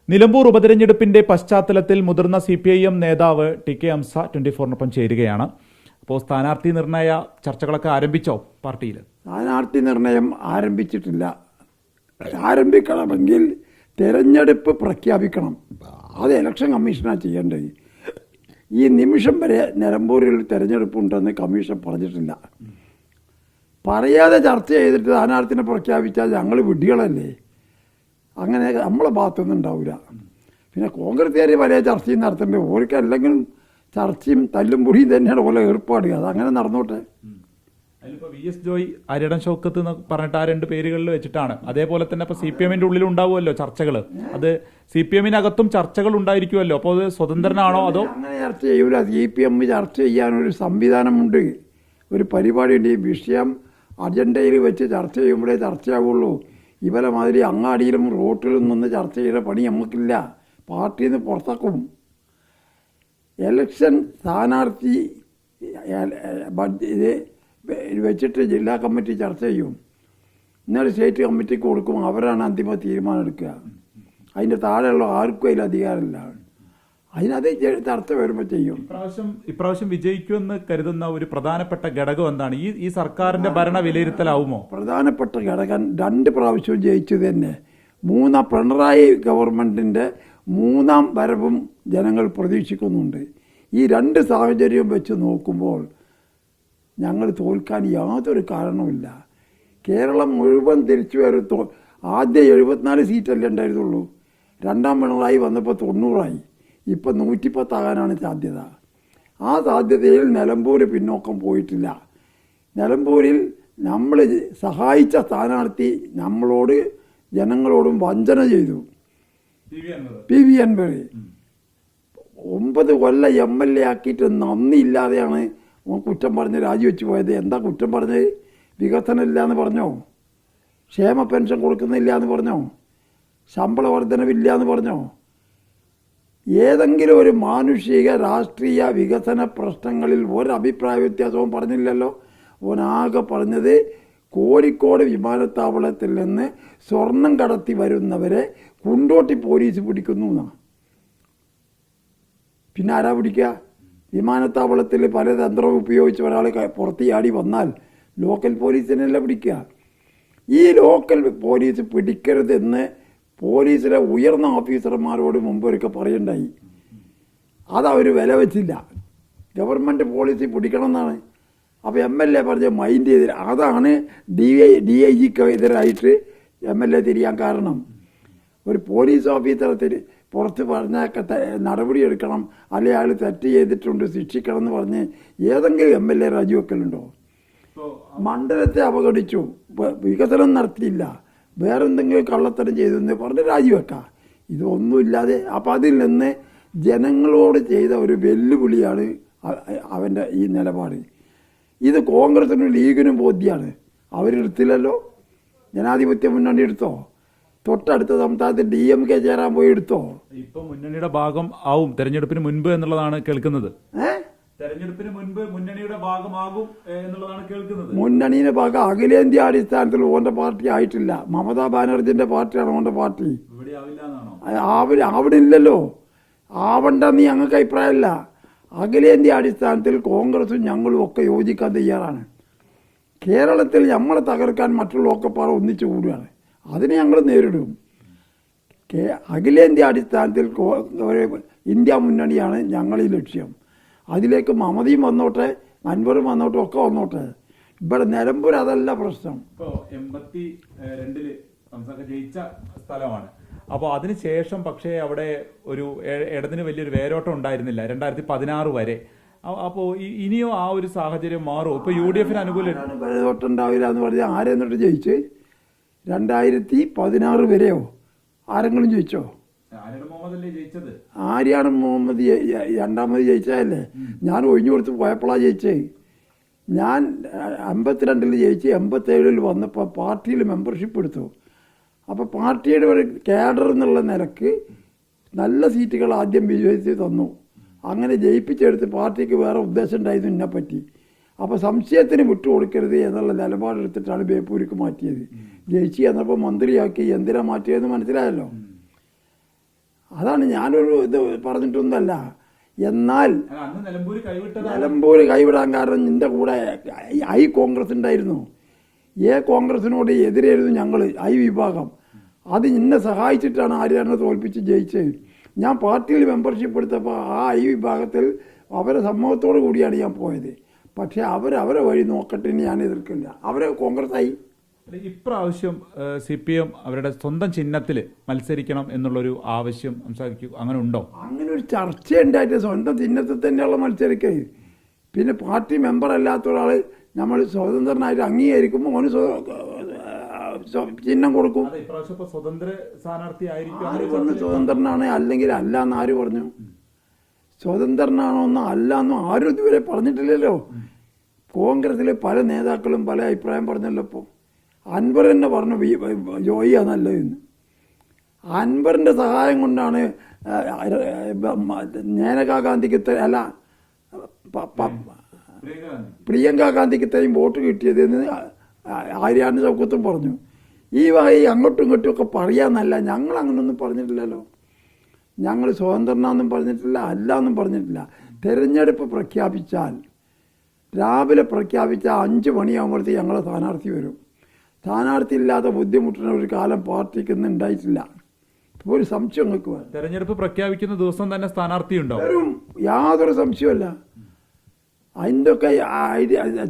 നിലമ്പൂർ ഉപതെരഞ്ഞെടുപ്പിന്റെ പശ്ചാത്തലത്തിൽ മുതിർന്ന CPIM നേതാവ് TK ഹംസ 24-നൊപ്പം ചേരുകയാണ്. അപ്പോൾ സ്ഥാനാർത്ഥി നിർണയ ചർച്ചകളൊക്കെ ആരംഭിച്ചോ പാർട്ടിയിൽ? സ്ഥാനാർത്ഥി നിർണയം ആരംഭിച്ചിട്ടില്ല. ആരംഭിക്കണമെങ്കിൽ തെരഞ്ഞെടുപ്പ് പ്രഖ്യാപിക്കണം. അത് ഇലക്ഷൻ കമ്മീഷനാണ് ചെയ്യേണ്ടത്. ഈ നിമിഷം വരെ നിലമ്പൂരിൽ തെരഞ്ഞെടുപ്പുണ്ടെന്ന് കമ്മീഷൻ പറഞ്ഞിട്ടില്ല. പറയാതെ ചർച്ച ചെയ്തിട്ട് സ്ഥാനാർത്ഥിനെ പ്രഖ്യാപിച്ചാൽ ഞങ്ങൾ വിഡ്ഢികളല്ലേ? അങ്ങനെ നമ്മളെ ഭാഗത്തൊന്നും ഉണ്ടാവില്ല. പിന്നെ കോൺഗ്രസ്സുകാർ പല ചർച്ചയും നടത്തുന്നുണ്ട്. ഓർക്ക് അല്ലെങ്കിലും ചർച്ചയും തല്ലും പൊടിയും തന്നെയാണ് ഓരോ ഏർപ്പാട്. അതങ്ങനെ നടന്നോട്ടെ. അതിലിപ്പോൾ VS ജോയ്, അരിടം ഷൗക്കത്ത് എന്ന് പറഞ്ഞിട്ട് ആ രണ്ട് പേരുകളിൽ വെച്ചിട്ടാണ്. അതേപോലെ തന്നെ ഇപ്പോൾ CPM ഉള്ളിൽ ഉണ്ടാവുമല്ലോ ചർച്ചകൾ. അത് CPM ചർച്ചകൾ ഉണ്ടായിരിക്കുമല്ലോ. അപ്പോൾ അത് സ്വതന്ത്രനാണോ അതോ? അങ്ങനെ ചർച്ച ചെയ്യൂല. CPM ചർച്ച ചെയ്യാനൊരു സംവിധാനമുണ്ട്, ഒരു പരിപാടിയുണ്ട്. ഈ വിഷയം അജണ്ടയിൽ വെച്ച് ചർച്ച ചെയ്യുമ്പോഴേ ചർച്ചയാവുള്ളൂ. ഇവരെ മാതിരി അങ്ങാടിയിലും റോട്ടിലും നിന്ന് ചർച്ച ചെയ്യുന്ന പണി നമുക്കില്ല. പാർട്ടിയിൽ നിന്ന് പുറത്താക്കും. എലക്ഷൻ സ്ഥാനാർത്ഥി ഇത് വെച്ചിട്ട് ജില്ലാ കമ്മിറ്റി ചർച്ച ചെയ്യും. എന്നാൽ സ്റ്റേറ്റ് കമ്മിറ്റിക്ക് കൊടുക്കും. അവരാണ് അന്തിമ തീരുമാനം എടുക്കുക. അതിൻ്റെ താഴെയുള്ള ആർക്കും അതിൽ അധികാരമില്ല. അതിനത് ചർച്ച വരുമ്പോൾ ചെയ്യും. ഇപ്രാവശ്യം വിജയിക്കുമെന്ന് കരുതുന്ന ഒരു പ്രധാനപ്പെട്ട ഘടകം എന്താണ്? ഈ സർക്കാരിന്റെ ഭരണ വിലയിരുത്തലാവുമോ? പ്രധാനപ്പെട്ട ഘടകം 2 പ്രാവശ്യവും ജയിച്ചു തന്നെ. പിണറായി ഗവൺമെന്റിന്റെ 3ാം വരവും ജനങ്ങൾ പ്രതീക്ഷിക്കുന്നുണ്ട്. ഈ 2 സാഹചര്യവും വെച്ച് നോക്കുമ്പോൾ ഞങ്ങൾ തോൽക്കാൻ യാതൊരു കാരണവുമില്ല. കേരളം മുഴുവൻ തിരിച്ചു വരും. ആദ്യം 74 സീറ്റല്ലേ ഉണ്ടായിരുന്നുള്ളൂ. 2ാം പിണറായി വന്നപ്പോൾ 90ആയി. ഇപ്പം 110 ആകാനാണ് സാധ്യത. ആ സാധ്യതയിൽ നിലമ്പൂർ പിന്നോക്കം പോയിട്ടില്ല. നിലമ്പൂരിൽ നമ്മൾ സഹായിച്ച സ്ഥാനാർത്ഥി നമ്മളോട് ജനങ്ങളോടും വഞ്ചന ചെയ്തു. PV അൻവർ 9 കൊല്ലം MLA ആക്കിയിട്ട് നന്ദിയില്ലാതെയാണ് കുറ്റം പറഞ്ഞ് രാജിവെച്ച് പോയത്. എന്താ കുറ്റം പറഞ്ഞത്? വികസനം ഇല്ല എന്ന് പറഞ്ഞോ? ക്ഷേമ പെൻഷൻ കൊടുക്കുന്നില്ല എന്ന് പറഞ്ഞോ? ശമ്പള വർധനവില്ല എന്ന് പറഞ്ഞോ? ഏതെങ്കിലും ഒരു മാനുഷിക രാഷ്ട്രീയ വികസന പ്രശ്നങ്ങളിൽ ഒരഭിപ്രായ വ്യത്യാസവും പറഞ്ഞില്ലല്ലോ. ഓനാകെ പറഞ്ഞത് കോഴിക്കോട് വിമാനത്താവളത്തിൽ നിന്ന് സ്വർണം കടത്തി വരുന്നവരെ കുണ്ടോട്ടി പോലീസ് പിടിക്കുന്നു എന്നാണ്. പിന്നെ ആരാ പിടിക്കുക? വിമാനത്താവളത്തിൽ പല തന്ത്രവും ഉപയോഗിച്ച് ഒരാൾ പുറത്ത് ചാടി വന്നാൽ ലോക്കൽ പോലീസിനല്ല പിടിക്കുക. ഈ ലോക്കൽ പോലീസ് പിടിക്കരുതെന്ന് പോലീസിലെ ഉയർന്ന ഓഫീസർമാരോട് മുമ്പൊക്കെ പറയണ്ടായി. അതവർ വില വെച്ചില്ല. ഗവൺമെൻറ് പോളിസി പിടിക്കണം എന്നാണ്. അപ്പോൾ MLA പറഞ്ഞ മൈൻഡ് ചെയ്തില്ല. അതാണ് DIGക്ക് എതിരായിട്ട് MLA തിരിയാൻ കാരണം. ഒരു പോലീസ് ഓഫീസറെ പുറത്ത് പറഞ്ഞൊക്കെ നടപടിയെടുക്കണം, അല്ലെങ്കിൽ അയാൾ തെറ്റ് ചെയ്തിട്ടുണ്ട് ശിക്ഷിക്കണം എന്ന് പറഞ്ഞ് ഏതെങ്കിലും MLA രാജിവെക്കലുണ്ടോ? മണ്ഡലത്തെ അവഗണിച്ചു, വികസനം നടത്തിയില്ല, വേറെന്തെങ്കിലും കള്ളത്തരം ചെയ്തെന്ന് പറഞ്ഞ് രാജിവെക്കാം. ഇതൊന്നുമില്ലാതെ അപ്പം അതിൽ നിന്ന് ജനങ്ങളോട് ചെയ്ത ഒരു വെല്ലുവിളിയാണ് അവൻ്റെ ഈ നിലപാട്. ഇത് കോൺഗ്രസിനും ലീഗിനും ബോധ്യമാണ്. അവരെടുത്തില്ലല്ലോ. ജനാധിപത്യ മുന്നണി എടുത്തോ? തൊട്ടടുത്ത സംസ്ഥാനത്ത് DMK ചേരാൻ പോയി എടുത്തോ? ഇപ്പൊ മുന്നണിയുടെ ഭാഗം ആവും തെരഞ്ഞെടുപ്പിന് മുൻപ് എന്നുള്ളതാണ് കേൾക്കുന്നത്. തെരഞ്ഞെടുപ്പിന് മുൻപ് മുന്നണിയുടെ ഭാഗമാകും എന്നുള്ളതാണ് കേൾക്കുന്നത്. മുന്നണിയുടെ ഭാഗം അഖിലേന്ത്യാ അടിസ്ഥാനത്തിൽ ഓന്റെ പാർട്ടി ആയിട്ടില്ല. മമതാ ബാനർജിന്റെ പാർട്ടിയാണ് ഓന്റെ പാർട്ടി. അവിടെ ഇല്ലല്ലോ. ആവണ്ടെന്ന് ഞങ്ങൾക്ക് അഭിപ്രായമില്ല. അഖിലേന്ത്യാ അടിസ്ഥാനത്തിൽ കോൺഗ്രസും ഞങ്ങളും ഒക്കെ യോജിക്കാൻ തയ്യാറാണ്. കേരളത്തിൽ നമ്മളെ തകർക്കാൻ മറ്റുള്ളവർക്ക് പാടെ ഒന്നിച്ചു കൂടുകയാണ്. അതിനെ ഞങ്ങൾ നേരിടും. അഖിലേന്ത്യാ അടിസ്ഥാനത്തിൽ ഇന്ത്യ മുന്നണിയാണ് ഞങ്ങളീ ലക്ഷ്യം. അതിലേക്ക് മമതയും വന്നോട്ടെ, അൻവറും വന്നോട്ടെ, ഒക്കെ വന്നോട്ടെ. ഇവിടെ നിലമ്പൂർ അതല്ല പ്രശ്നം. ഇപ്പോൾ 82-ൽ സംസ്ഥാന ജയിച്ച സ്ഥലമാണ്. അപ്പോൾ അതിനുശേഷം പക്ഷേ അവിടെ ഒരു ഇടതിന് വലിയൊരു വേരോട്ടം ഉണ്ടായിരുന്നില്ല 2016 വരെ. അപ്പോൾ ഇനിയോ ആ ഒരു സാഹചര്യം മാറും? ഇപ്പോൾ UDFന് അനുകൂലം വേരോട്ടം ഉണ്ടാവില്ല എന്ന് പറഞ്ഞാൽ ആരെന്നിട്ട് ജയിച്ച് 2016 വരെയോ ആരെങ്കിലും ജയിച്ചോ? ആര്യാണ് മുഹമ്മദ് 2ാമത് ജയിച്ചതല്ലേ? ഞാൻ ഒഴിഞ്ഞു കൊടുത്ത് പോയപ്പോഴാണ് ജയിച്ചേ. ഞാൻ 52-ൽ ജയിച്ച് 87-ൽ വന്നപ്പോൾ പാർട്ടിയിൽ മെമ്പർഷിപ്പ് എടുത്തു. അപ്പോൾ പാർട്ടിയുടെ ഒരു കേഡർ എന്നുള്ള നിലക്ക് നല്ല സീറ്റുകൾ ആദ്യം BJP തന്നു. അങ്ങനെ ജയിപ്പിച്ചെടുത്ത് പാർട്ടിക്ക് വേറെ ഉദ്ദേശം ഉണ്ടായിരുന്നു എന്നെപ്പറ്റി. അപ്പോൾ സംശയത്തിന് വിട്ടുകൊടുക്കരുത് എന്നുള്ള നിലപാടെടുത്തിട്ടാണ് ബേപ്പൂരിക്ക് മാറ്റിയത്. ജയിച്ച് എന്നപ്പോൾ മന്ത്രിയാക്കി. എന്തിനാ മാറ്റിയതെന്ന് മനസ്സിലായല്ലോ. അതാണ് ഞാനൊരു ഇത് പറഞ്ഞിട്ടൊന്നുമല്ല. എന്നാൽ അന്ന് നിലമ്പൂര് കൈവിട്ടത് നിലമ്പൂർ കൈവിടാൻ കാരണം നിന്റെ കൂടെ ഐ കോൺഗ്രസ് ഉണ്ടായിരുന്നു. കോൺഗ്രസിനോട് എതിരായിരുന്നു ഞങ്ങൾ, ഐ വിഭാഗം. അത് നിന്നെ സഹായിച്ചിട്ടാണ് ആര്യാനെ തോൽപ്പിച്ച് ജയിച്ചത്. ഞാൻ പാർട്ടിയിൽ മെമ്പർഷിപ്പ് എടുത്തപ്പോൾ ആ ഐ വിഭാഗത്തിൽ അവരെ സമ്മതത്തോടു കൂടിയാണ് ഞാൻ പോയത്. പക്ഷേ അവരെ വഴി നോക്കട്ടെ, ഞാൻ എതിർക്കില്ല. അവരെ കോൺഗ്രസ്സായി. ഇപ്രാവശ്യം CPM അവരുടെ സ്വന്തം ചിഹ്നത്തിൽ മത്സരിക്കണം എന്നുള്ളൊരു ആവശ്യം അങ്ങനെ ഉണ്ടോ? അങ്ങനെ ഒരു ചർച്ച ഉണ്ടായിട്ട് സ്വന്തം ചിഹ്നത്തിൽ തന്നെയുള്ള മത്സരിക്കരുത്. പിന്നെ പാർട്ടി മെമ്പർ അല്ലാത്ത ഒരാൾ നമ്മൾ സ്വതന്ത്രനായിട്ട് അംഗീകരിക്കുമ്പോൾ അവന് ചിഹ്നം കൊടുക്കും. സ്വതന്ത്ര സ്ഥാനാർത്ഥി ആര് പറഞ്ഞു സ്വതന്ത്രനാണ് അല്ലെങ്കിൽ അല്ല എന്ന് ആര് പറഞ്ഞു? സ്വതന്ത്രനാണോ എന്നോ അല്ല എന്നോ ആരും ഇതുവരെ പറഞ്ഞിട്ടില്ലല്ലോ. കോൺഗ്രസിലെ പല നേതാക്കളും പല അഭിപ്രായം പറഞ്ഞല്ലോ. ഇപ്പോൾ അൻവർ തന്നെ പറഞ്ഞു ജോയിയാ നല്ലതെന്ന്. അൻവറിന്റെ സഹായം കൊണ്ടാണ് മേനകാ ഗാന്ധിക്ക് അല്ല പ്രിയങ്ക ഗാന്ധിക്ക് ഇത്രയും വോട്ട് കിട്ടിയത് എന്ന് ആര്യാന്റെ ചൗക്കത്തും പറഞ്ഞു. ഈ വകை അങ്ങോട്ടും ഇങ്ങോട്ടും ഒക്കെ പറയാന്നല്ല, ഞങ്ങൾ അങ്ങനൊന്നും പറഞ്ഞിട്ടില്ലല്ലോ. ഞങ്ങൾ സ്വതന്ത്രനാന്നും പറഞ്ഞിട്ടില്ല, അല്ല എന്നും പറഞ്ഞിട്ടില്ല. തെരഞ്ഞെടുപ്പ് പ്രഖ്യാപിച്ചാൽ രാവിലെ പ്രഖ്യാപിച്ച 5 മണിയാകുമ്പോഴത്തേക്ക് ഞങ്ങളെ സ്ഥാനാർത്ഥി വരും. സ്ഥാനാർത്ഥി ഇല്ലാത്ത ബുദ്ധിമുട്ടിന് ഒരു കാലം പാർട്ടിക്ക് ഇന്ന് ഉണ്ടായിട്ടില്ല. ഒരു സംശയം നിങ്ങൾക്ക് വേണം. തെരഞ്ഞെടുപ്പ് പ്രഖ്യാപിക്കുന്ന ദിവസം തന്നെ സ്ഥാനാർത്ഥി ഉണ്ടാവും, വരും, യാതൊരു സംശയമല്ല. അതിൻ്റെ ഒക്കെ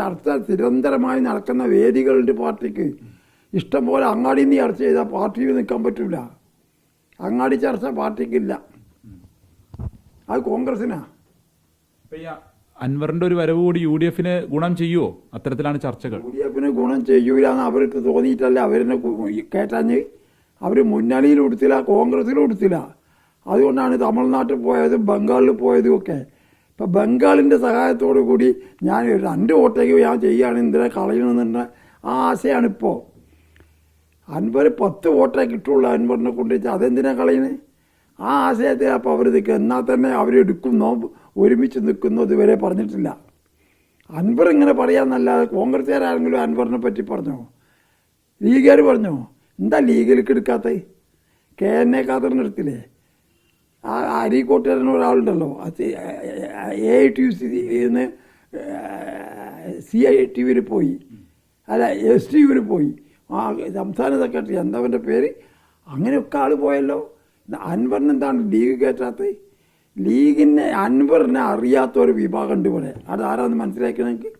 ചർച്ച നിരന്തരമായി നടക്കുന്ന വേദികളുണ്ട് പാർട്ടിക്ക്. ഇഷ്ടംപോലെ അങ്ങാടിയിൽ നിന്ന് ചർച്ച ചെയ്താൽ പാർട്ടിയിൽ നിൽക്കാൻ പറ്റില്ല. അങ്ങാടി ചർച്ച പാർട്ടിക്കില്ല, അത് കോൺഗ്രസിനാ. അൻവറിന്റെ ഒരു വരവ് കൂടി UDF ഗുണം ചെയ്യുമോ? അത്തരത്തിലാണ് ചർച്ചകൾ. UDF ഗുണം ചെയ്യൂല എന്ന് അവർക്ക് തോന്നിയിട്ടല്ല അവരെന്നെ കേട്ടാഞ്ഞ്. അവർ മുന്നണിയിൽ കൊടുത്തില്ല, കോൺഗ്രസിലും കൊടുത്തില്ല. അതുകൊണ്ടാണ് തമിഴ്നാട്ടിൽ പോയതും ബംഗാളിൽ പോയതും ഒക്കെ. ഇപ്പം ബംഗാളിൻ്റെ സഹായത്തോടു കൂടി ഞാൻ 2 വോട്ടേക്ക് ഞാൻ ചെയ്യുകയാണ്, എന്തിനാ കളയണമെന്നുള്ള ആ ആശയാണിപ്പോൾ. അൻവർ 10 വോട്ടേ കിട്ടുള്ളൂ അൻവറിനെ കൊണ്ടുവച്ച്, അതെന്തിനാ കളയുന്നത്? ആ ആശയത്തിൽ അപ്പോൾ അവർ നിൽക്കുക. എന്നാൽ തന്നെ അവരെടുക്കുന്നോ ഒരുമിച്ച് നിൽക്കുന്നോ ഇതുവരെ പറഞ്ഞിട്ടില്ല. അൻവർ ഇങ്ങനെ പറയാമെന്നല്ലാതെ കോൺഗ്രസ്സുകാരെങ്കിലും അൻവറിനെ പറ്റി പറഞ്ഞോ? ലീഗുകാർ പറഞ്ഞോ? എന്താ ലീഗിലേക്ക് എടുക്കാത്ത? KN ഖാദറിന് എടുത്തില്ലേ? ആ അരീക്കോട്ടുകാരൻ ഒരാളുണ്ടല്ലോ, AITUC-ന്ന് CITU പോയി, അല്ല STU പോയി. ആ സംസ്ഥാന സെക്രട്ടറി എന്താ അവൻ്റെ പേര്, അങ്ങനെയൊക്കെ ആൾ പോയല്ലോ. അൻവറിന് എന്താണ് ലീഗ് കയറ്റാത്തത്? ലീഗിനെ അൻവറിനെ അറിയാത്ത ഒരു വിഭാഗമുണ്ട് ഇവിടെ. അത് ആരാന്ന് മനസ്സിലാക്കണമെങ്കിൽ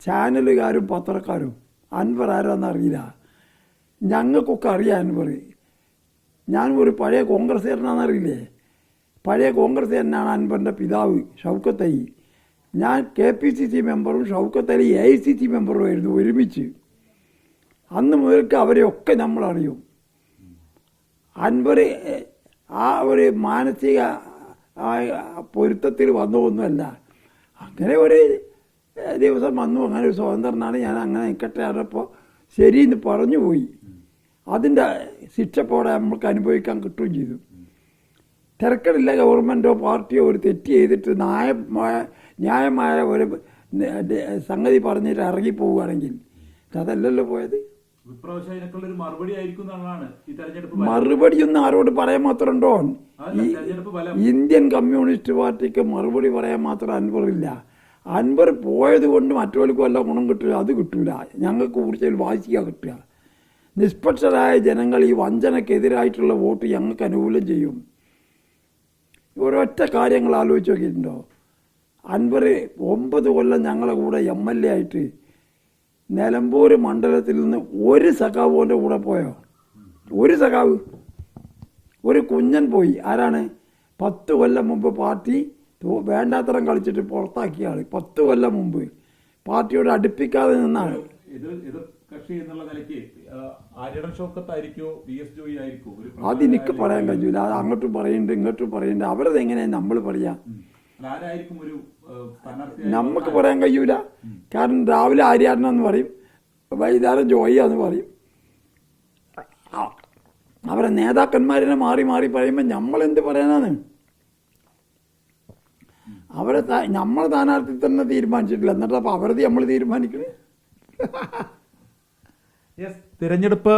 ചാനലുകാരും പത്രക്കാരും അൻവർ ആരാന്ന് അറിയില്ല. ഞങ്ങൾക്കൊക്കെ അറിയാം അൻവർ. ഞാൻ ഒരു പഴയ കോൺഗ്രസ്സുകാരനാണെന്നറിയില്ലേ? പഴയ കോൺഗ്രസ്സുകാരനാണ് അൻവറിൻ്റെ പിതാവ് ഷൗക്കത്ത് അലി. ഞാൻ KPCC മെമ്പറും ഷൗക്കത്ത് അലി AICC മെമ്പറും ആയിരുന്നു ഒരുമിച്ച്. അന്ന് മുതൽക്ക് അവരെയൊക്കെ നമ്മളറിയും. അൻവർ ആ ഒരു മാനസിക പൊരുത്തത്തിൽ വന്നതൊന്നുമല്ല. അങ്ങനെ ഒരു ദിവസം വന്നു, അങ്ങനെ ഒരു സ്വതന്ത്രനാണ് ഞാൻ, അങ്ങനെ നിൽക്കട്ടെ പറഞ്ഞപ്പോൾ ശരിയെന്ന് പറഞ്ഞു പോയി. അതിൻ്റെ ശിക്ഷപ്പോടെ നമുക്ക് അനുഭവിക്കാൻ കിട്ടുകയും ചെയ്തു. തിരക്കടില്ല, ഗവൺമെൻറ്റോ പാർട്ടിയോ ഒരു തെറ്റ് ചെയ്തിട്ട് ന്യായമായ ഒരു സംഗതി പറഞ്ഞിട്ട് ഇറങ്ങിപ്പോവുകയാണെങ്കിൽ അതല്ലല്ലോ പോയത്. മറുപടിയൊന്നും ആരോട് പറയാൻ മാത്രം ഉണ്ടോ? ഇന്ത്യൻ കമ്മ്യൂണിസ്റ്റ് പാർട്ടിക്ക് മറുപടി പറയാൻ മാത്രം അൻവറില്ല. അൻവർ പോയത് കൊണ്ട് മറ്റവർക്ക് വല്ല ഗുണം കിട്ടില്ല, അത് കിട്ടൂല. ഞങ്ങൾക്ക് കൂടുതൽ വാശിയാ കിട്ടുക. നിഷ്പക്ഷരായ ജനങ്ങൾ ഈ വഞ്ചനക്കെതിരായിട്ടുള്ള വോട്ട് ഞങ്ങൾക്ക് അനുകൂലം ചെയ്യും. ഒരൊറ്റ കാര്യങ്ങൾ ആലോചിച്ച് നോക്കിയിട്ടുണ്ടോ? അൻവർ 9 കൊല്ലം ഞങ്ങളെ കൂടെ MLA ആയിട്ട് നിലമ്പൂർ മണ്ഡലത്തിൽ നിന്ന് ഒരു സഖാവ് എൻ്റെ കൂടെ പോയോ? ഒരു സഖാവ്, ഒരു കുഞ്ഞൻ പോയി. ആരാണ്? 10 കൊല്ലം മുമ്പ് പാർട്ടി വേണ്ടാത്തരം കളിച്ചിട്ട് പുറത്താക്കിയ ആൾ. 10 കൊല്ലം മുമ്പ് പാർട്ടിയോട് അടുപ്പിക്കാതെ നിന്നാണ്. അതെനിക്ക് പറയാൻ കഴിയൂല. അത് അങ്ങോട്ടും പറയുന്നുണ്ട് ഇങ്ങോട്ടും പറയുന്നുണ്ട്. അവരത് എങ്ങനെയാണ് നമ്മൾ പറയാ? നമുക്ക് പറയാൻ കഴിയൂല. കാരണം രാവിലെ ആര്യാടനെന്ന് പറയും, വൈകുന്നേരം ജോയിയാന്ന് പറയും. അവരെ നേതാക്കന്മാരെ മാറി മാറി പറയുമ്പോൾ നമ്മളെന്ത് പറയാനാണ്? അവരെ നമ്മളെ സ്ഥാനാർത്ഥി തന്നെ തീരുമാനിച്ചിട്ടില്ല, എന്നിട്ട് അപ്പോൾ അവരത് നമ്മൾ തീരുമാനിക്കണേ. തിരഞ്ഞെടുപ്പ്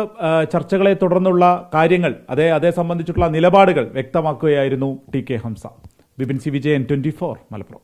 ചർച്ചകളെ തുടർന്നുള്ള കാര്യങ്ങൾ അതേ സംബന്ധിച്ചിട്ടുള്ള നിലപാടുകൾ വ്യക്തമാക്കുകയായിരുന്നു T K Hamsa. Bipin C Vijayan, 24 Malappuram.